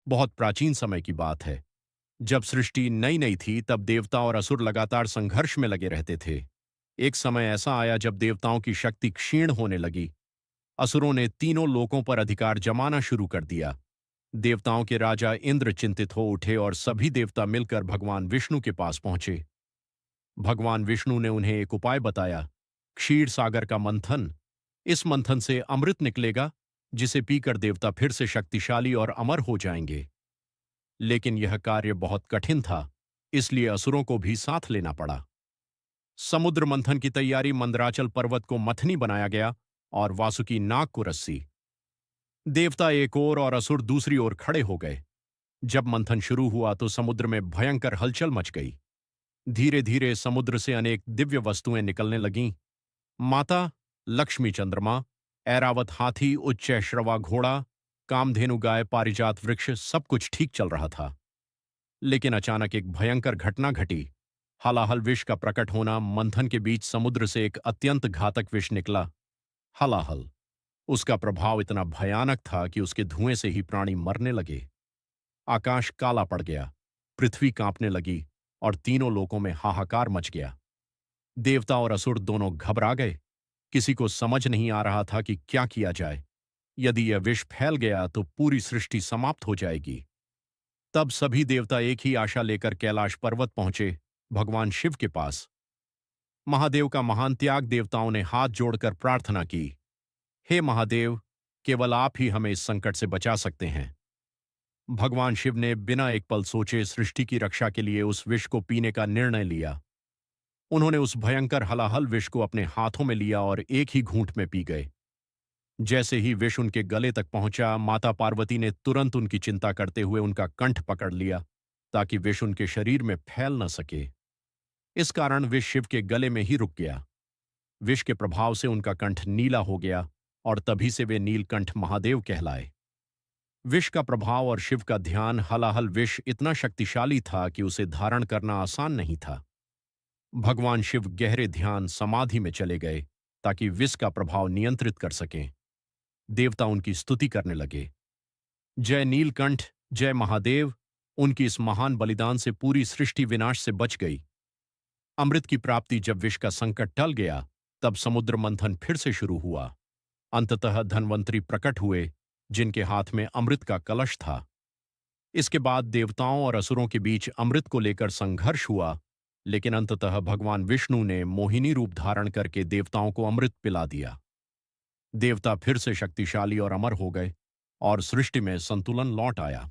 बहुत प्राचीन समय की बात है। जब सृष्टि नई नई थी तब देवता और असुर लगातार संघर्ष में लगे रहते थे। एक समय ऐसा आया जब देवताओं की शक्ति क्षीण होने लगी। असुरों ने तीनों लोकों पर अधिकार जमाना शुरू कर दिया। देवताओं के राजा इंद्र चिंतित हो उठे और सभी देवता मिलकर भगवान विष्णु के पास पहुंचे। भगवान विष्णु ने उन्हें एक उपाय बताया, क्षीर सागर का मंथन। इस मंथन से अमृत निकलेगा, जिसे पीकर देवता फिर से शक्तिशाली और अमर हो जाएंगे। लेकिन यह कार्य बहुत कठिन था, इसलिए असुरों को भी साथ लेना पड़ा। समुद्र मंथन की तैयारी मंदराचल पर्वत को मथनी बनाया गया और वासुकी नाग को रस्सी। देवता एक ओर और असुर दूसरी ओर खड़े हो गए। जब मंथन शुरू हुआ तो समुद्र में भयंकर हलचल मच गई। धीरे धीरे समुद्र से अनेक दिव्य वस्तुएं निकलने लगीं। माता लक्ष्मी चंद्रमा, ऐरावत हाथी, उच्च श्रवा घोड़ा, कामधेनु गाय, पारिजात वृक्ष, सब कुछ ठीक चल रहा था। लेकिन अचानक एक भयंकर घटना घटी। हलाहल विष का प्रकट होना। मंथन के बीच समुद्र से एक अत्यंत घातक विष निकला, हलाहल। उसका प्रभाव इतना भयानक था कि उसके धुएं से ही प्राणी मरने लगे। आकाश काला पड़ गया, पृथ्वी कांपने लगी और तीनों लोकों में हाहाकार मच गया। देवता और असुर दोनों घबरा गए। किसी को समझ नहीं आ रहा था कि क्या किया जाए। यदि यह विष फैल गया तो पूरी सृष्टि समाप्त हो जाएगी। तब सभी देवता एक ही आशा लेकर कैलाश पर्वत पहुंचे, भगवान शिव के पास। महादेव का महान त्याग। देवताओं ने हाथ जोड़कर प्रार्थना की, हे महादेव, केवल आप ही हमें इस संकट से बचा सकते हैं। भगवान शिव ने बिना एक पल सोचे सृष्टि की रक्षा के लिए उस विष को पीने का निर्णय लिया। उन्होंने उस भयंकर हलाहल विष को अपने हाथों में लिया और एक ही घूंट में पी गए। जैसे ही विष उनके गले तक पहुंचा, माता पार्वती ने तुरंत उनकी चिंता करते हुए उनका कंठ पकड़ लिया, ताकि विष उनके शरीर में फैल न सके। इस कारण विष शिव के गले में ही रुक गया। विष के प्रभाव से उनका कंठ नीला हो गया और तभी से वे नीलकंठ महादेव कहलाए। विष का प्रभाव और शिव का ध्यान। हलाहल विष इतना शक्तिशाली था कि उसे धारण करना आसान नहीं था। भगवान शिव गहरे ध्यान समाधि में चले गए ताकि विष का प्रभाव नियंत्रित कर सकें। देवता उनकी स्तुति करने लगे, जय नीलकंठ, जय महादेव। उनकी इस महान बलिदान से पूरी सृष्टि विनाश से बच गई। अमृत की प्राप्ति। जब विष का संकट टल गया तब समुद्र मंथन फिर से शुरू हुआ। अंततः धन्वंतरी प्रकट हुए, जिनके हाथ में अमृत का कलश था। इसके बाद देवताओं और असुरों के बीच अमृत को लेकर संघर्ष हुआ, लेकिन अंततः भगवान विष्णु ने मोहिनी रूप धारण करके देवताओं को अमृत पिला दिया। देवता फिर से शक्तिशाली और अमर हो गए और सृष्टि में संतुलन लौट आया।